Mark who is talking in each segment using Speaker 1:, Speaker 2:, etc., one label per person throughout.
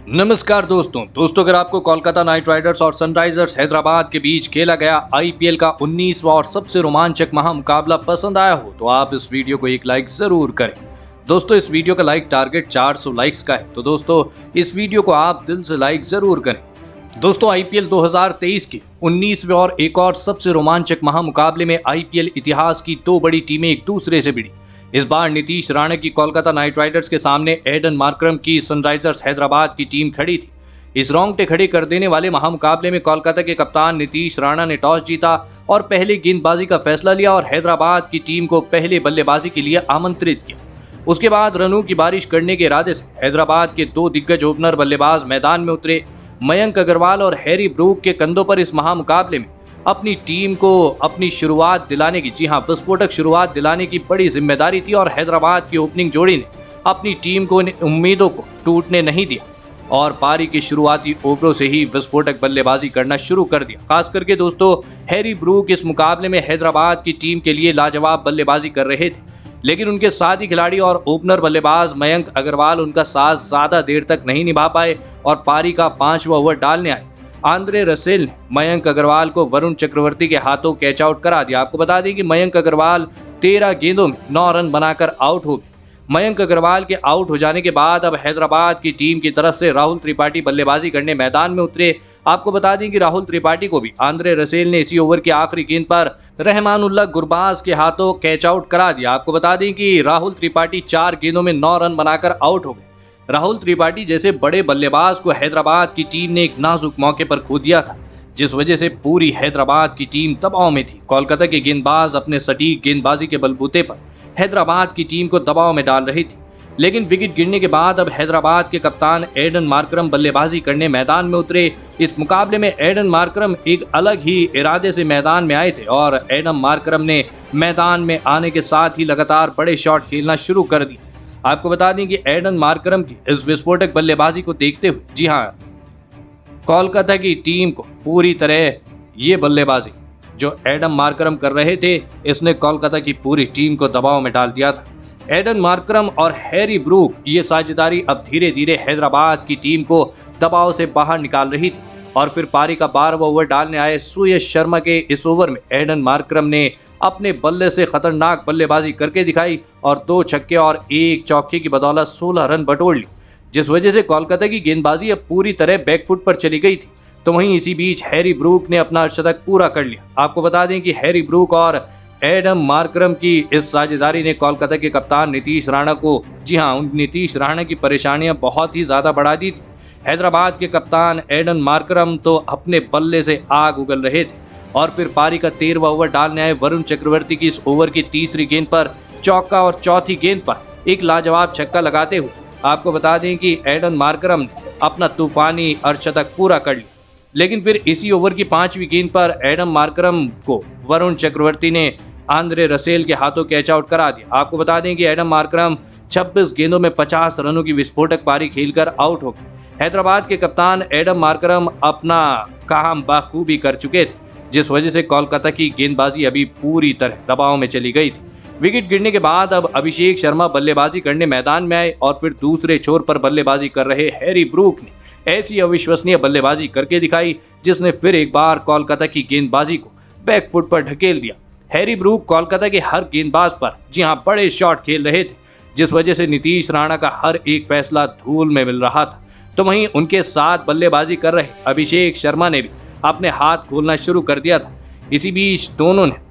Speaker 1: नमस्कार दोस्तों अगर आपको कोलकाता नाइट राइडर्स और सनराइजर्स हैदराबाद के बीच खेला गया आईपीएल का 19वां और सबसे रोमांचक महामुकाबला पसंद आया हो तो आप इस वीडियो को एक लाइक जरूर करें। दोस्तों इस वीडियो का लाइक टारगेट 400 लाइक्स का है, तो दोस्तों इस वीडियो को आप दिल से लाइक जरूर करें। दोस्तों आईपीएल 2023 के 19वें और एक और सबसे रोमांचक महामुकाबले में आईपीएल इतिहास की दो बड़ी टीमें एक दूसरे से भिड़ी। इस बार नीतीश राणा की कोलकाता नाइट राइडर्स के सामने एडन मार्करम की सनराइजर्स हैदराबाद की टीम खड़ी थी। इस रोंगटे खड़े कर देने वाले महामुकाबले में कोलकाता के कप्तान नीतीश राणा ने टॉस जीता और पहले गेंदबाजी का फैसला लिया और हैदराबाद की टीम को पहले बल्लेबाजी के लिए आमंत्रित किया। उसके बाद रनों की बारिश करने के इरादे से हैदराबाद के दो दिग्गज ओपनर बल्लेबाज मैदान में उतरे। मयंक अग्रवाल और हैरी ब्रूक के कंधों पर इस महामुकाबले में अपनी टीम को अपनी शुरुआत दिलाने की, जी हां, विस्फोटक शुरुआत दिलाने की बड़ी जिम्मेदारी थी और हैदराबाद की ओपनिंग जोड़ी ने अपनी टीम को उम्मीदों को टूटने नहीं दिया और पारी के शुरुआती ओवरों से ही विस्फोटक बल्लेबाजी करना शुरू कर दिया। खास करके दोस्तों हैरी ब्रूक इस मुकाबले में हैदराबाद की टीम के लिए लाजवाब बल्लेबाजी कर रहे थे, लेकिन उनके साथी खिलाड़ी और ओपनर बल्लेबाज मयंक अग्रवाल उनका साथ ज्यादा देर तक नहीं निभा पाए और पारी का 5वां ओवर डालने आए। आंद्रे रसेल ने मयंक अग्रवाल को वरुण चक्रवर्ती के हाथों कैच आउट करा दिया। आपको बता दें कि मयंक अग्रवाल 13 गेंदों में 9 रन बनाकर आउट हो गए। मयंक अग्रवाल के आउट हो जाने के बाद अब हैदराबाद की टीम की तरफ से राहुल त्रिपाठी बल्लेबाजी करने मैदान में उतरे। आपको बता दें कि राहुल त्रिपाठी को भी आंद्रे रसेल ने इसी ओवर की आखिरी गेंद पर रहमानुल्लाह गुरबाज के हाथों कैच आउट करा दिया। आपको बता दें कि राहुल त्रिपाठी 4 गेंदों में 9 रन बनाकर आउट हो गए। राहुल त्रिपाठी जैसे बड़े बल्लेबाज को हैदराबाद की टीम ने एक नाजुक मौके पर खो दिया था, जिस वजह से पूरी हैदराबाद की टीम दबाव में थी। कोलकाता के गेंदबाज अपने सटीक गेंदबाजी के बलबूते पर हैदराबाद की टीम को दबाव में डाल रही थी, लेकिन विकेट गिरने के बाद अब हैदराबाद के कप्तान एडन मार्करम बल्लेबाजी करने मैदान में उतरे। इस मुकाबले में एडन मार्करम एक अलग ही इरादे से मैदान में आए थे और एडन मार्करम ने मैदान में आने के साथ ही लगातार बड़े शॉट खेलना शुरू कर दिए। आपको बता दें कि एडन मार्करम की इस विस्फोटक बल्लेबाजी को देखते हुए, जी हां, कोलकाता की टीम को पूरी तरह ये बल्लेबाजी जो एडन मार्करम कर रहे थे, इसने कोलकाता की पूरी टीम को दबाव में डाल दिया था। एडन मार्करम और हैरी ब्रूक ये साझेदारी अब धीरे धीरे हैदराबाद की टीम को दबाव से बाहर निकाल रही थी और फिर पारी का 12वां ओवर डालने आए सुयश शर्मा के इस ओवर में एडन मार्करम ने अपने बल्ले से खतरनाक बल्लेबाजी करके दिखाई और 2 छक्के और 1 चौके की बदौलत 16 रन बटोर ली, जिस वजह से कोलकाता की गेंदबाजी अब पूरी तरह बैकफुट पर चली गई थी। तो वहीं इसी बीच हैरी ब्रूक ने अपना शतक पूरा कर लिया। आपको बता दें कि हैरी ब्रूक और एडम मार्करम की इस साझेदारी ने कोलकाता के कप्तान नीतीश राणा को, जी हां, नीतीश राणा की परेशानियां बहुत ही ज्यादा बढ़ा दी थी। हैदराबाद के कप्तान एडन मार्करम तो अपने बल्ले से आग उगल रहे थे और फिर पारी का 13वां ओवर डालने आए वरुण चक्रवर्ती की इस ओवर की तीसरी गेंद पर चौका और चौथी गेंद पर एक लाजवाब छक्का लगाते हुए आपको बता दें कि एडन मार्करम ने अपना तूफानी अर्धशतक पूरा कर लिया। लेकिन फिर इसी ओवर की 5वीं गेंद पर एडन मार्करम को वरुण चक्रवर्ती ने आंद्रे रसेल के हाथों कैच आउट करा दिया। आपको बता दें कि एडन मार्करम 26 गेंदों में 50 रनों की विस्फोटक पारी खेलकर आउट हो गए। हैदराबाद के कप्तान एडन मार्करम अपना काम बखूबी कर चुके थे, जिस वजह से कोलकाता की गेंदबाजी अभी पूरी तरह दबाव में चली गई थी। विकेट गिरने के बाद अब अभिषेक शर्मा बल्लेबाजी करने मैदान में आए और फिर दूसरे छोर पर बल्लेबाजी कर रहे हैरी ब्रूक ने ऐसी अविश्वसनीय बल्लेबाजी करके दिखाई, जिसने फिर एक बार कोलकाता की गेंदबाजी को बैकफुट पर ढकेल दिया। हैरी ब्रूक कोलकाता के हर गेंदबाज पर, जी हां, बड़े शॉट खेल रहे थे, जिस वजह से नीतीश राणा का हर एक फैसला धूल में मिल रहा था। तो वहीं उनके साथ बल्लेबाजी कर रहे अभिषेक शर्मा ने भी अपने हाथ खोलना शुरू कर दिया था। इसी बीच दोनों ने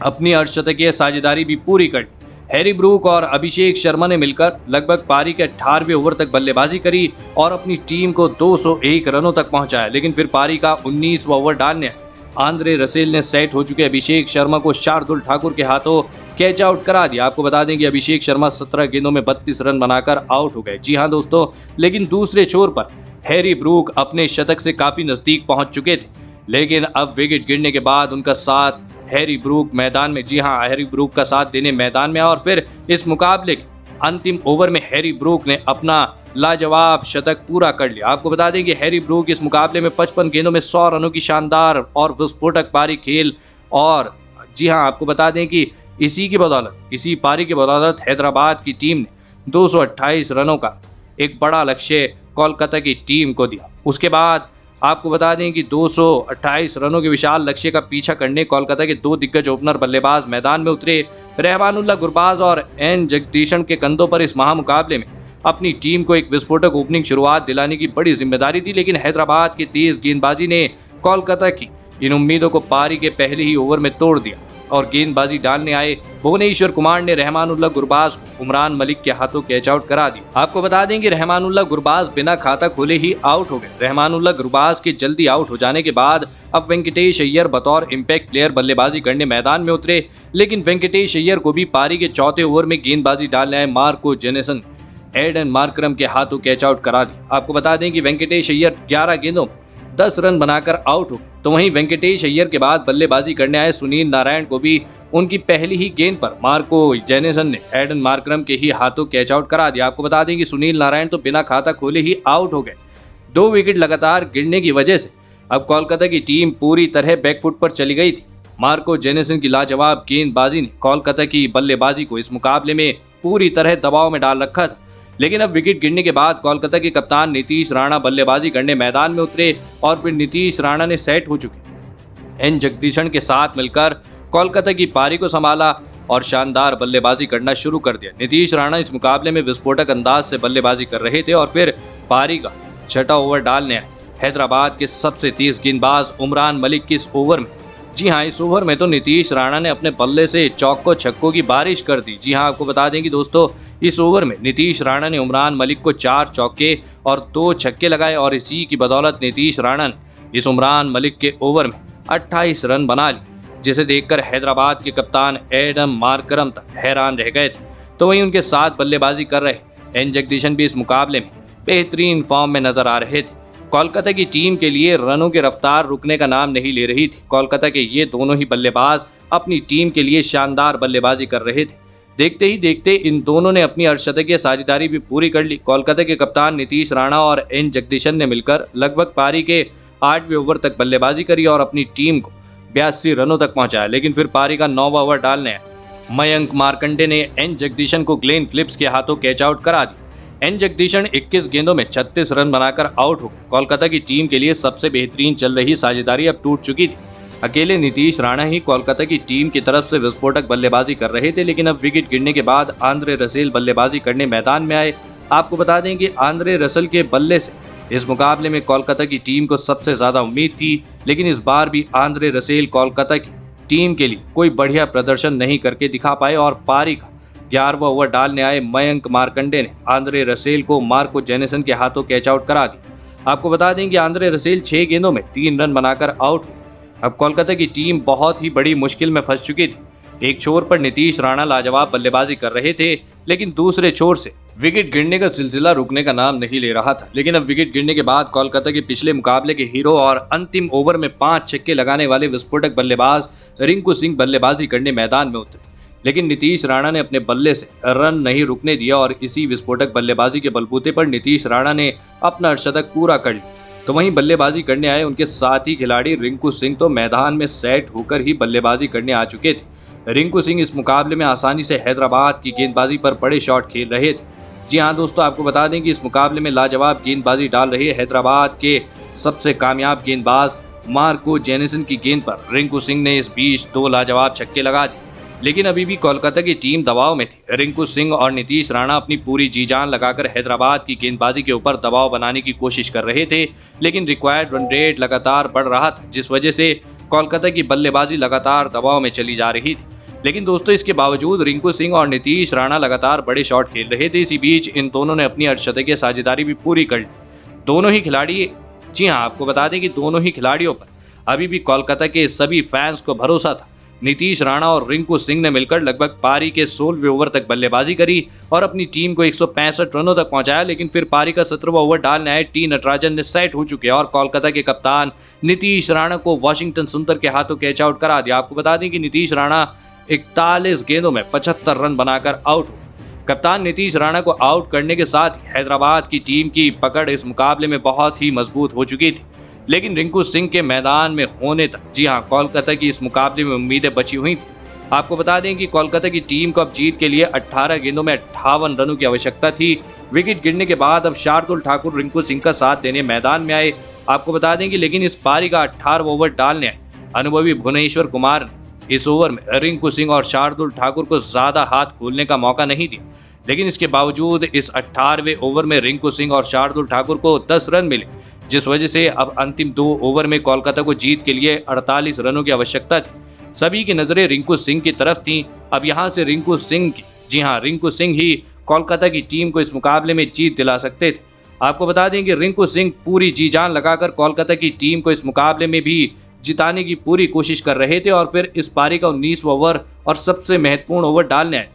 Speaker 1: अपनी अर्धशतकीय साझेदारी भी पूरी कर ली। हैरी ब्रूक और अभिषेक शर्मा ने मिलकर लगभग पारी के 18वें ओवर तक बल्लेबाजी करी और अपनी टीम को 201 रनों तक पहुंचाया। लेकिन फिर पारी का 19वां ओवर डालने आंद्रे रसेल ने सेट हो चुके अभिषेक शर्मा को शार्दुल ठाकुर के हाथों कैच आउट करा दिया। आपको बता दें कि अभिषेक शर्मा 17 गेंदों में 32 रन बनाकर आउट हो गए। जी हां दोस्तों, लेकिन दूसरे छोर पर हैरी ब्रूक अपने शतक से काफी नजदीक पहुंच चुके थे, लेकिन अब विकेट गिरने के बाद उनका साथ हैरी ब्रूक मैदान में, जी हां, हैरी ब्रूक का साथ देने मैदान में और फिर इस मुकाबले के अंतिम ओवर में हैरी ब्रूक ने अपना लाजवाब शतक पूरा कर लिया। आपको बता दें कि हैरी ब्रूक इस मुकाबले में 55 गेंदों में 100 रनों की शानदार और विस्फोटक पारी खेल और, जी हां, आपको बता दें कि इसी पारी की बदौलत हैदराबाद की टीम ने 228 रनों का एक बड़ा लक्ष्य कोलकाता की टीम को दिया। उसके बाद आपको बता दें कि 228 रनों के विशाल लक्ष्य का पीछा करने कोलकाता के दो दिग्गज ओपनर बल्लेबाज मैदान में उतरे। रहमानुल्लाह गुरबाज और एन जगदीशन के कंधों पर इस महामुकाबले में अपनी टीम को एक विस्फोटक ओपनिंग शुरुआत दिलाने की बड़ी जिम्मेदारी थी, लेकिन हैदराबाद की तेज गेंदबाजी ने कोलकाता की इन उम्मीदों को पारी के पहले ही ओवर में तोड़ दिया और गेंदबाजी डालने आए भुवनेश्वर कुमार ने रहमानुल्लाह गुरबाज को उमरान मलिक के हाथों कैच आउट करा दिया। आपको बता दें कि रहमानुल्लाह गुरबाज बिना खाता खोले ही आउट हो गए। रहमानुल्लाह गुरबाज के जल्दी आउट हो जाने के बाद अब वेंकटेश अय्यर बतौर इम्पैक्ट प्लेयर बल्लेबाजी करने मैदान में उतरे, लेकिन वेंकटेश अय्यर को भी पारी के चौथे ओवर में गेंदबाजी डालने आए मार्को जेनेसन एडन मार्करम के हाथों कैच आउट करा दी। आपको बता दें कि वेंकटेश अय्यर 11 गेंदों में 10 रन बनाकर आउट हो, तो वहीं वेंकटेश अय्यर के बाद बल्लेबाजी करने आए सुनील नारायण को भी उनकी पहली ही गेंद पर मार्को जेनेसन ने एडन मार्करम के ही हाथों कैच आउट करा दिया। आपको बता दें कि सुनील नारायण तो बिना खाता खोले ही आउट हो गए। 2 विकेट लगातार गिरने की वजह से अब कोलकाता की टीम पूरी तरह बैकफुट पर चली गई थी। मार्को जेनेसन की लाजवाब गेंदबाजी ने कोलकाता की बल्लेबाजी को इस मुकाबले में पूरी तरह दबाव में डाल रखा था, लेकिन अब विकेट गिरने के बाद कोलकाता के कप्तान नीतीश राणा बल्लेबाजी करने मैदान में उतरे और फिर नीतीश राणा ने सेट हो चुके एन जगदीशन के साथ मिलकर कोलकाता की पारी को संभाला और शानदार बल्लेबाजी करना शुरू कर दिया। नीतीश राणा इस मुकाबले में विस्फोटक अंदाज से बल्लेबाजी कर रहे थे और फिर पारी का छठा ओवर डालने आए हैदराबाद के सबसे तेज गेंदबाज उमरान मलिक की इस ओवर में। जी हाँ, इस ओवर में तो नीतीश राणा ने अपने बल्ले से चौकों छक्कों की बारिश कर दी। जी हाँ, आपको बता दें कि दोस्तों इस ओवर में नीतीश राणा ने उमरान मलिक को 4 चौके और 2 छक्के लगाए और इसी की बदौलत नीतीश राणा ने इस उमरान मलिक के ओवर में 28 रन बना ली, जिसे देखकर हैदराबाद के कप्तान एडम मार्करम तक हैरान रह गए थे। तो वहीं उनके साथ बल्लेबाजी कर रहे एन जगदीशन भी इस मुकाबले में बेहतरीन फॉर्म में नजर आ रहे थे। कोलकाता की टीम के लिए रनों की रफ्तार रुकने का नाम नहीं ले रही थी। कोलकाता के ये दोनों ही बल्लेबाज अपनी टीम के लिए शानदार बल्लेबाजी कर रहे थे। देखते ही देखते इन दोनों ने अपनी अर्धशतकीय साझेदारी भी पूरी कर ली। कोलकाता के कप्तान नीतीश राणा और एन जगदीशन ने मिलकर लगभग पारी के 8वें ओवर तक बल्लेबाजी करी और अपनी टीम को 82 रनों तक पहुंचाया, लेकिन फिर पारी का 9वां ओवर डालने आया मयंक मार्कंडे ने एन जगदीशन को ग्लेन फिलिप्स के हाथों कैच आउट करा दी। एन जगदीशन 21 गेंदों में 36 रन बनाकर आउट हो गए। कोलकाता की टीम के लिए सबसे बेहतरीन चल रही साझेदारी अब टूट चुकी थी। अकेले नीतीश राणा ही कोलकाता की टीम की तरफ से विस्फोटक बल्लेबाजी कर रहे थे, लेकिन अब विकेट गिरने के बाद आंद्रे रसेल बल्लेबाजी करने मैदान में आए। आपको बता दें कि आंद्रे रसेल के बल्ले से इस मुकाबले में कोलकाता की टीम को सबसे ज्यादा उम्मीद थी, लेकिन इस बार भी आंद्रे रसेल कोलकाता की टीम के लिए कोई बढ़िया प्रदर्शन नहीं करके दिखा पाए और पारी का 11वां ओवर डालने आए मयंक मार्कंडे ने आंद्रे रसेल को मार्को जेनेसन के हाथों कैच आउट करा दी। आपको बता दें कि आंद्रे रसेल 6 गेंदों में 3 रन बनाकर आउट हुए। अब कोलकाता की टीम बहुत ही बड़ी मुश्किल में फंस चुकी थी। एक छोर पर नीतीश राणा लाजवाब बल्लेबाजी कर रहे थे, लेकिन दूसरे छोर से विकेट गिरने का सिलसिला रुकने का नाम नहीं ले रहा था। लेकिन अब विकेट गिरने के बाद कोलकाता के पिछले मुकाबले के हीरो और अंतिम ओवर में 5 छक्के लगाने वाले विस्फोटक बल्लेबाज रिंकू सिंह बल्लेबाजी करने मैदान में उतरे, लेकिन नीतीश राणा ने अपने बल्ले से रन नहीं रुकने दिया और इसी विस्फोटक बल्लेबाजी के बलबूते पर नीतीश राणा ने अपना अर्धशतक पूरा कर लिया। तो वहीं बल्लेबाजी करने आए उनके साथी खिलाड़ी रिंकू सिंह तो मैदान में सेट होकर ही बल्लेबाजी करने आ चुके थे। रिंकू सिंह इस मुकाबले में आसानी से हैदराबाद की गेंदबाजी पर बड़े शॉट खेल रहे थे। जी हाँ दोस्तों, आपको बता दें कि इस मुकाबले में लाजवाब गेंदबाजी डाल रहे हैदराबाद के सबसे कामयाब गेंदबाज मार्को जेनेसन की गेंद पर रिंकू सिंह ने इस बीच 2 लाजवाब छक्के लगा दिए, लेकिन अभी भी कोलकाता की टीम दबाव में थी। रिंकू सिंह और नीतीश राणा अपनी पूरी जी जान लगाकर हैदराबाद की गेंदबाजी के ऊपर दबाव बनाने की कोशिश कर रहे थे, लेकिन रिक्वायर्ड रन रेट लगातार बढ़ रहा था, जिस वजह से कोलकाता की बल्लेबाजी लगातार दबाव में चली जा रही थी। लेकिन दोस्तों इसके बावजूद रिंकू सिंह और नीतीश राणा लगातार बड़े शॉट खेल रहे थे। इसी बीच इन दोनों ने अपनी अर्धशतकीय साझेदारी भी पूरी कर ली। दोनों ही खिलाड़ी, जी हाँ आपको बता दें कि दोनों ही खिलाड़ियों पर अभी भी कोलकाता के सभी फैंस को भरोसा था। नीतीश राणा और रिंकू सिंह ने मिलकर लगभग पारी के 16वें ओवर तक बल्लेबाजी करी और अपनी टीम को 165 रनों तक पहुंचाया, लेकिन फिर पारी का 17वां ओवर डालने आए टी नटराजन ने सेट हो चुके और कोलकाता के कप्तान नीतीश राणा को वाशिंगटन सुंदर के हाथों कैच आउट करा दिया। आपको बता दें कि नीतीश राणा 41 गेंदों में 75 रन बनाकर आउट हुए। कप्तान नीतीश राणा को आउट करने के साथ ही हैदराबाद की टीम की पकड़ इस मुकाबले में बहुत ही मजबूत हो चुकी थी, लेकिन रिंकू सिंह के मैदान में होने तक जी हाँ कोलकाता की इस मुकाबले में उम्मीदें बची हुई थी। आपको बता दें कि कोलकाता की टीम को अब जीत के लिए 18 गेंदों में 58 रनों की आवश्यकता थी। विकेट गिरने के बाद अब शार्दुल ठाकुर रिंकू सिंह का साथ देने मैदान में आए। आपको बता दें कि लेकिन इस पारी का 18 ओवर डालने आए अनुभवी भुवनेश्वर कुमार इस ओवर में रिंकू सिंह और शार्दुल ठाकुर को ज्यादा हाथ खोलने का मौका नहीं दिया, लेकिन इसके बावजूद इस 18वें ओवर में रिंकू सिंह और शार्दुल ठाकुर को 10 रन मिले, जिस वजह से अब अंतिम 2 ओवर में कोलकाता को जीत के लिए 48 रनों की आवश्यकता थी। सभी की नजरें रिंकू सिंह की तरफ थीं। अब यहां से रिंकू सिंह की, जी हां, रिंकू सिंह ही कोलकाता की टीम को इस मुकाबले में जीत दिला सकते थे। आपको बता दें कि रिंकू सिंह पूरी जी जान लगाकर कोलकाता की टीम को इस मुकाबले में भी जिताने की पूरी कोशिश कर रहे थे और फिर इस पारी का 19वां ओवर और सबसे महत्वपूर्ण ओवर डालने आए।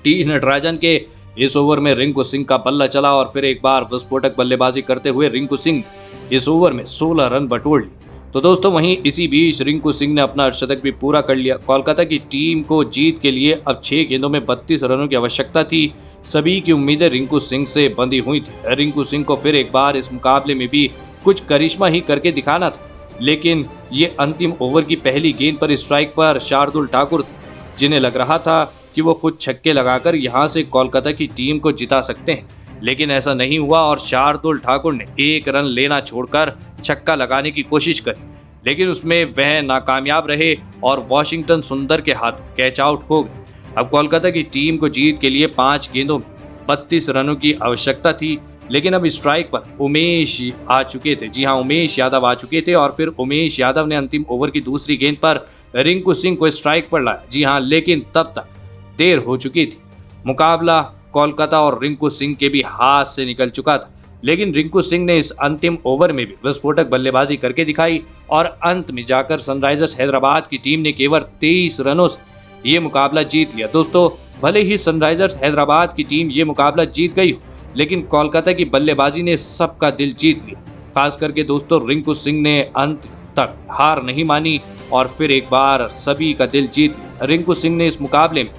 Speaker 1: टी नटराजन के इस ओवर में रिंकू सिंह का बल्ला चला और फिर एक बार विस्फोटक बल्लेबाजी करते हुए रिंकू सिंह इस ओवर में 16 रन बटोर लिए। तो दोस्तों वहीं इसी बीच रिंकू सिंह ने अपना अर्धशतक भी पूरा कर लिया। कोलकाता की टीम को जीत के लिए अब 6 गेंदों में 32 रनों की आवश्यकता थी। सभी की उम्मीदें रिंकू सिंह से बंधी हुई थी। रिंकू सिंह को फिर एक बार इस मुकाबले में भी कुछ करिश्मा ही करके दिखाना था, लेकिन ये अंतिम ओवर की पहली गेंद पर स्ट्राइक पर शार्दुल ठाकुर थे, जिन्हें लग रहा था कि वो खुद छक्के लगाकर यहां से कोलकाता की टीम को जिता सकते हैं, लेकिन ऐसा नहीं हुआ और शार्दुल ठाकुर ने 1 रन लेना छोड़कर छक्का लगाने की कोशिश करी, लेकिन उसमें वह नाकामयाब रहे और वॉशिंगटन सुंदर के हाथ कैच आउट हो गए। अब कोलकाता की टीम को जीत के लिए 5 गेंदों में 32 रनों की आवश्यकता थी, लेकिन अब स्ट्राइक पर उमेश आ चुके थे। जी हां, उमेश यादव आ चुके थे और फिर उमेश यादव ने अंतिम ओवर की दूसरी गेंद पर रिंकू सिंह को स्ट्राइक पर लाया। जी हां, लेकिन तब तक देर हो चुकी थी। मुकाबला कोलकाता और रिंकू सिंह के भी हाथ से निकल चुका था, लेकिन रिंकू सिंह ने इस अंतिम ओवर में भी विस्फोटक बल्लेबाजी करके दिखाई और अंत में जाकर सनराइजर्स हैदराबाद की टीम ने केवल 23 रनों से ये मुकाबला जीत लिया। दोस्तों भले ही सनराइजर्स हैदराबाद की टीम ये मुकाबला जीत गई हो, लेकिन कोलकाता की बल्लेबाजी ने सबका दिल जीत लिया। खास करके दोस्तों रिंकू सिंह ने अंत तक हार नहीं मानी और फिर एक बार सभी का दिल जीत लिया। रिंकू सिंह ने इस मुकाबले में,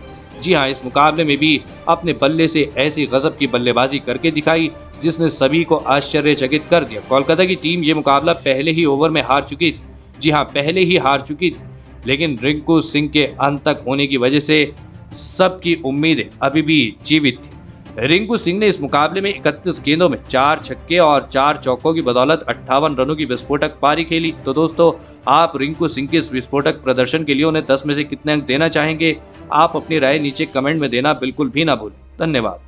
Speaker 1: जी हाँ, इस मुकाबले में भी अपने बल्ले से ऐसी गजब की बल्लेबाजी करके दिखाई जिसने सभी को आश्चर्यचकित कर दिया। कोलकाता की टीम ये मुकाबला पहले ही ओवर में हार चुकी थी। जी हाँ, पहले ही हार चुकी थी, लेकिन रिंकू सिंह के अंत तक होने की वजह से सबकी उम्मीदें अभी भी जीवित थी। रिंकू सिंह ने इस मुकाबले में 31 गेंदों में 4 छक्के और 4 चौकों की बदौलत 58 रनों की विस्फोटक पारी खेली। तो दोस्तों आप रिंकू सिंह के इस विस्फोटक प्रदर्शन के लिए उन्हें 10 में से कितने अंक देना चाहेंगे? आप अपनी राय नीचे कमेंट में देना बिल्कुल भी ना भूलें। धन्यवाद।